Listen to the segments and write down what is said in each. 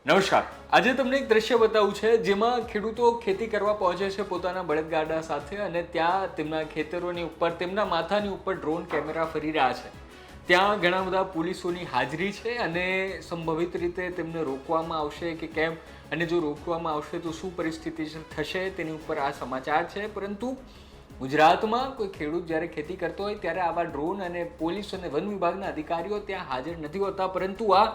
નમસ્કાર. આજે તમને એક દ્રશ્ય બતાવું છે જેમાં ખેડૂતો ખેતી કરવા પહોંચે છે પોતાના બળદગાડા સાથે અને ત્યાં તેમના ખેતરોની ઉપર તેમના માથાની ઉપર ડ્રોન કેમેરા ફરી રહ્યા છે. ત્યાં ઘણા બધા પોલીસોની હાજરી છે અને સંભવિત રીતે તેમને રોકવામાં આવશે કે કેમ, અને જો રોકવામાં આવશે તો શું પરિસ્થિતિ થશે તેની ઉપર આ સમાચાર છે. પરંતુ ગુજરાતમાં કોઈ ખેડૂત જ્યારે ખેતી કરતો હોય ત્યારે આવા ડ્રોન અને પોલીસ અને વન વિભાગના અધિકારીઓ ત્યાં હાજર નથી હોતા, પરંતુ આ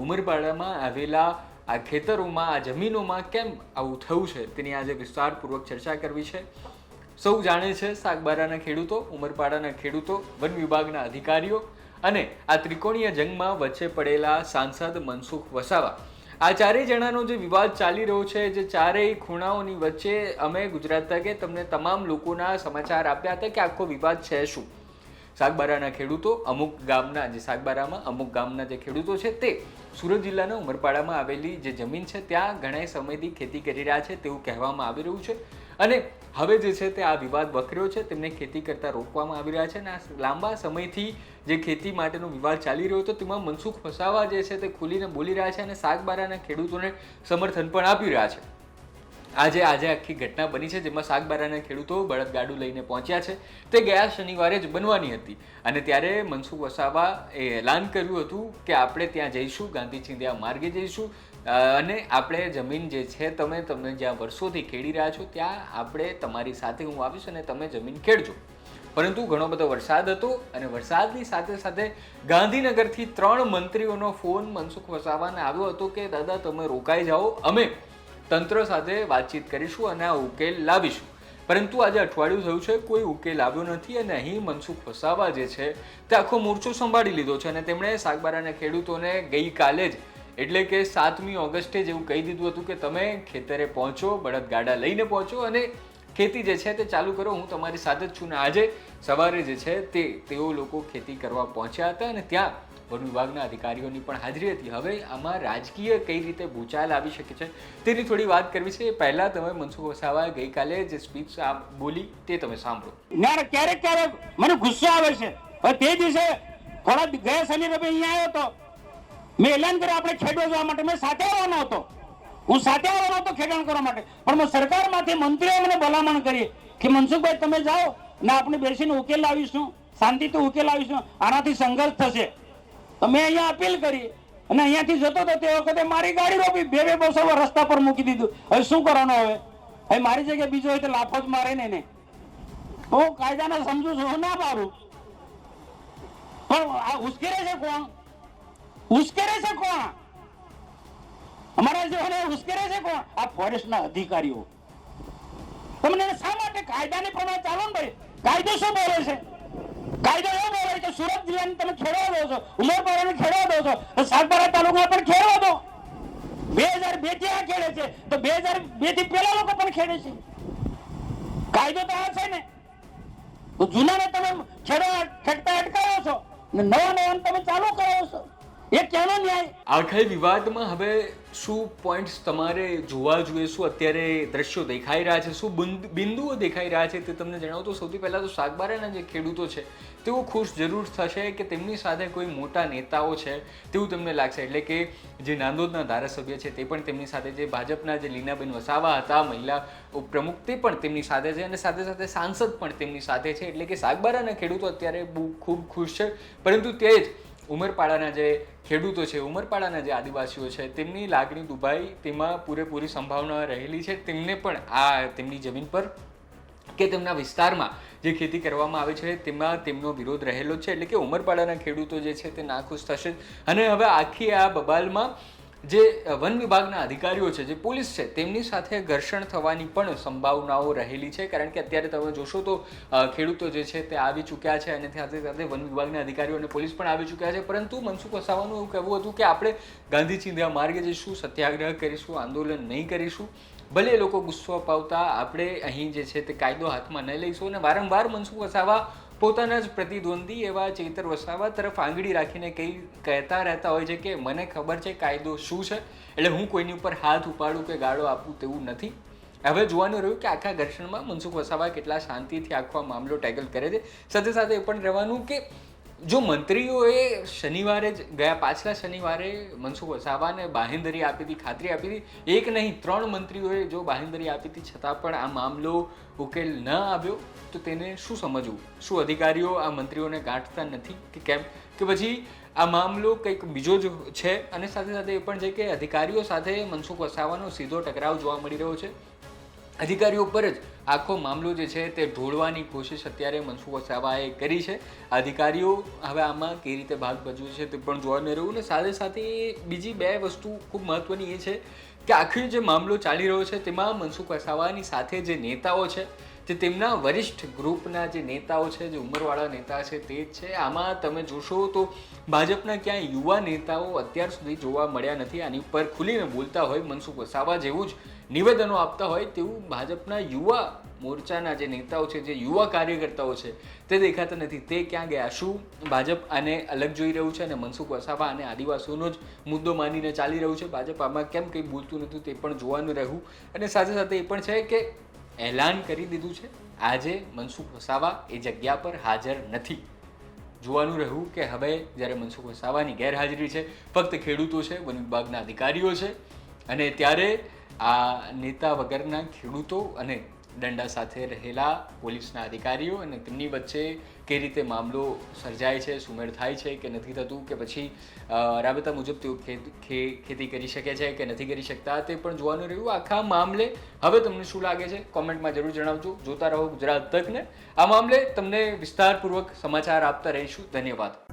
ઉમરપાડામાં આવેલા આ ખેતરોમાં, આ જમીનોમાં કેમ આવું થયું છે તેની આજે વિસ્તારપૂર્વક ચર્ચા કરવી છે. સૌ જાણે છે સાગબારાના ખેડૂતો, ઉમરપાડાના ખેડૂતો, વન વિભાગના અધિકારીઓ અને આ ત્રિકોણીય જંગમાં વચ્ચે પડેલા સાંસદ મનસુખ વસાવા. આ ચારેય જણાનો જે વિવાદ ચાલી રહ્યો છે, જે ચારેય ખૂણાઓની વચ્ચે અમે ગુજરાત તકે તમને તમામ લોકોના સમાચાર આપ્યા હતા કે આખો વિવાદ છે શું. સાગબારાના ખેડૂતો, અમુક ગામના જે સાગબારામાં અમુક ગામના જે ખેડૂતો છે તે સુરત જિલ્લાના ઉમરપાડામાં આવેલી જે જમીન છે ત્યાં ઘણા સમયથી ખેતી કરી રહ્યા છે તેવું કહેવામાં આવી રહ્યું છે. અને હવે જે છે તે આ વિવાદ વકર્યો છે, તેમને ખેતી કરતા રોકવામાં આવી રહ્યા છે અને આ લાંબા સમયથી જે ખેતી માટેનો વિવાદ ચાલી રહ્યો હતો તેમાં મનસુખ વસાવા જે છે તે ખુલીને બોલી રહ્યા છે અને સાગબારાના ખેડૂતોને સમર્થન પણ આપી રહ્યા છે. આજે આખી ઘટના બની છે જેમાં સાગબારાના ખેડૂતો બળદગાડું લઈને પહોંચ્યા છે. તે ગયા શનિવારે જ બનવાની હતી અને ત્યારે મનસુખ વસાવા એ એલાન કર્યું હતું કે આપણે ત્યાં જઈશું, ગાંધી ચિંધ્યા માર્ગે જઈશું અને આપણે જમીન જે છે તમે જ્યાં વર્ષોથી ખેડી રહ્યા છો ત્યાં આપણે તમારી સાથે હું આવીશ અને તમે જમીન ખેડજો. પરંતુ ઘણો બધો વરસાદ હતો અને વરસાદની સાથે સાથે ગાંધીનગરથી 3 મંત્રીઓનો ફોન મનસુખ વસાવાને આવ્યો હતો કે દાદા તમે રોકાઈ જાઓ, અમે તંત્ર સાથે વાતચીત કરીશું અને આ ઉકેલ લાવીશું. પરંતુ આજે અઠવાડિયું થયું છે, કોઈ ઉકેલ આવ્યો નથી અને અહીં મનસુખ વસાવા જે છે તે આખો મોરચો સંભાળી લીધો છે અને તેમણે સાગબારાના ખેડૂતોને ગઈકાલે જ એટલે કે 7મી ઓગસ્ટે જેવું કહી દીધું હતું કે તમે ખેતરે પહોંચો, બળદગાડા લઈને પહોંચો અને ખેતી જે છે તે ચાલુ કરો, હું તમારી સાથે જ છું. ને આજે સવારે જે છે તેઓ લોકો ખેતી કરવા પહોંચ્યા હતા અને ત્યાં વન વિભાગના અધિકારીઓની પણ હાજરી હતી. હવે આમાં રાજકીય કઈ રીતે ભૂચાલ આવી શકે છે તેની થોડી વાત કરવી છે. પહેલા તમે મનસુખ વસાવાએ ગઈકાલે જે સ્પીચ બોલી તે તમે સાંભળો. ક્યારેક મને ગુસ્સો આવે છે. તે દિવસે થોડા ગયા શનિ રવિ અહીંયા આવ્યો હતો, મેં એલાન કર્યું આપણે ખેડવા જવા માટે, મેં સાથે આવવાનો હતો, હું સાથે આવવાનો હતો ખેડાણ કરવા માટે, પણ મેં સરકારમાંથી મંત્રીઓ મને ભલામણ કરી કે મનસુખભાઈ તમે જાઓ ને આપણે બેસીને ઉકેલ લાવીશું, શાંતિથી ઉકેલ લાવીશું, આનાથી સંઘર્ષ થશે. તો મેં અહીંયા અપીલ કરી અને અહીંયાથી જતો હતો તે વખતે મારી ગાડી રોકી, બે બસો રસ્તા પર મૂકી દીધું. હવે શું કરવાનું? હવે મારી જગ્યાએ બીજો હોય તો લાફો જ મારે ને. હું કાયદાને સમજુ છું, હું ના પાડું, પણ આ ઉશ્કેરે છે કોણ? ઉશ્કેરે છે કોણ? અમારા જેવાને ઉશ્કેરે છે કોણ? આ ફોરેસ્ટના અધિકારીઓ. તમને શા માટે કાયદાની પ્રમાણે ચાલો ને ભાઈ? કાયદો શું બોલે છે? કાયદો એવો બોલે કે સુરત જિલ્લાને તમે ખેડવા દો છો, ઉમરપાડાને ખેડવા દો છો, તો સાગબારા તાલુકા પણ ખેડવા દો. 2002 થી આ ખેડે છે તો 2002 થી પેલા લોકો પણ ખેડે છે. કાયદો તો આ છે ને. તો જૂનાને તમે ખેડતા અટકાવો છો ને નવા તમે ચાલુ કરાવો છો, એ ક્યાંનો ન્યાય? આખા વિવાદમાં હવે શું પોઈન્ટ્સ તમારે જોવા જોઈએ, શું અત્યારે દ્રશ્યો દેખાઈ રહ્યા છે, શું બિંદુઓ દેખાઈ રહ્યા છે તે તમને જણાવું તો સૌથી પહેલા તો સાગબારાના જે ખેડૂતો છે તેઓ ખુશ જરૂર થશે કે તેમની સાથે કોઈ મોટા નેતાઓ છે તેવું તેમને લાગશે. એટલે કે જે નાંદોદના ધારાસભ્ય છે તે પણ તેમની સાથે, જે ભાજપના જે લીનાબેન વસાવા હતા મહિલા ઉપપ્રમુખ તે પણ તેમની સાથે છે અને સાથે સાથે સાંસદ પણ તેમની સાથે છે. એટલે કે સાગબારાના ખેડૂતો અત્યારે ખૂબ ખુશ છે. પરંતુ તે જ ઉમરપાડાના જે ખેડૂતો છે, ઉમરપાડાના જે આદિવાસીઓ છે તેમની લાગણી દુભાઈ, તેમાં પૂરેપૂરી સંભાવના રહેલી છે. તેમને પણ આ તેમની જમીન પર કે તેમના વિસ્તારમાં જે ખેતી કરવામાં આવે છે તેમાં તેમનો વિરોધ રહેલો છે. એટલે કે ઉમરપાડાના ખેડૂતો જે છે તે નાખુશ થશે. અને હવે આખી આ બબાલમાં જે વન વિભાગના અધિકારીઓ છે, જે પોલીસ છે, તેમની સાથે ઘર્ષણ થવાની પણ સંભાવનાઓ રહેલી છે. કારણ કે અત્યારે તમે જોશો તો ખેડૂતો જે છે તે આવી ચૂક્યા છે અને સાથે સાથે વન વિભાગના અધિકારીઓ અને પોલીસ પણ આવી ચૂક્યા છે. પરંતુ મનસુખ વસાવાનું એવું કહેવું હતું કે આપણે ગાંધી ચિંધ્યા માર્ગે જઈશું, સત્યાગ્રહ કરીશું, આંદોલન નહીં કરીશું. ભલે એ લોકો ગુસ્સો અપાવતા, આપણે અહીં જે છે તે કાયદો હાથમાં નહીં લઈશું. અને વારંવાર મનસુખ વસાવા પોતાના જ પ્રતિદ્વંદી એવા ચેતર વસાવા તરફ આંગળી રાખીને કહેતા રહેતા હોય છે કે મને ખબર છે કાયદો શું છે, એટલે હું કોઈની ઉપર હાથ ઉપાડું કે ગાળો આપું તેવું નથી. હવે જોવાનું રહ્યું કે આખા ઘર્ષણમાં મનસુખ વસાવા કેટલા શાંતિથી આખો મામલો ટેકલ કરે છે. સાથે સાથે એ પણ રહેવાનું કે જો મંત્રીઓએ શનિવારે જ પાછલા શનિવારે મનસુખ વસાવાને બાંહેધરી આપી હતી, ખાતરી આપી હતી, એક નહીં 3 મંત્રીઓએ જો બાંહેધરી આપી હતી છતાં પણ આ મામલો ઉકેલ ન આવ્યો તો તેને શું સમજવું? શું અધિકારીઓ આ મંત્રીઓને ગાંઠતા નથી કે કેમ? કે પછી આ મામલો કંઈક બીજો જ છે? અને સાથે સાથે એ પણ છે કે અધિકારીઓ સાથે મનસુખ વસાવાનો સીધો ટકરાવ જોવા મળી રહ્યો છે. અધિકારીઓ પર જ આખો મામલો જે છે તે ઢોળવાની કોશિશ અત્યારે મનસુખ વસાવાએ કરી છે. અધિકારીઓ હવે આમાં કઈ રીતે ભાગ ભજવે છે તે પણ જોવાનું રહ્યું. ને સાથે સાથે બીજી 2 વસ્તુ ખૂબ મહત્વની એ છે કે આખી જે મામલો ચાલી રહ્યો છે તેમાં મનસુખ વસાવાની સાથે જે નેતાઓ છે તે તેમના વરિષ્ઠ ગ્રુપના જે નેતાઓ છે, જે ઉંમરવાળા નેતા છે તે જ છે. આમાં તમે જોશો તો ભાજપના ક્યાંય યુવા નેતાઓ અત્યાર સુધી જોવા મળ્યા નથી. આની ઉપર ખુલીને બોલતા હોય મનસુખ વસાવા જેવું જ નિવેદનો આપતા હોય તેવું ભાજપના યુવા મોરચાના જે નેતાઓ છે, જે યુવા કાર્યકર્તાઓ છે તે દેખાતા નથી. તે ક્યાં ગયા? શું ભાજપ આને અલગ જોઈ રહ્યું છે અને મનસુખ વસાવા અને આદિવાસીઓનો જ મુદ્દો માનીને ચાલી રહ્યું છે? ભાજપ આમાં કેમ કંઈ બોલતું નથી તે પણ જોવાનું રહ્યું. અને સાથે સાથે એ પણ છે કે એલાન કરી દીધું છે આજે મનસુખ વસાવા એ જગ્યા પર હાજર નથી. જોવાનું રહ્યું કે હવે જ્યારે મનસુખ વસાવાની ગેરહાજરી છે, ફક્ત ખેડૂતો છે, વન વિભાગના અધિકારીઓ છે, અને ત્યારે આ નેતા વગરના ખેડૂતો અને દંડા સાથે રહેલા પોલીસના અધિકારીઓ અને તેમની વચ્ચે કઈ રીતે મામલો સર્જાય છે, સુમેળ થાય છે કે નથી થતું, કે પછી રાબેતા મુજબ તેઓ ખેતી કરી શકે છે કે નથી કરી શકતા, તે પણ જોવાનું રહ્યું. આખા મામલે હવે તમને શું લાગે છે કોમેન્ટમાં જરૂર જણાવજો. જોતા રહો ગુજરાત તકને. આ મામલે તમને વિસ્તારપૂર્વક સમાચાર આપતા રહીશું. ધન્યવાદ.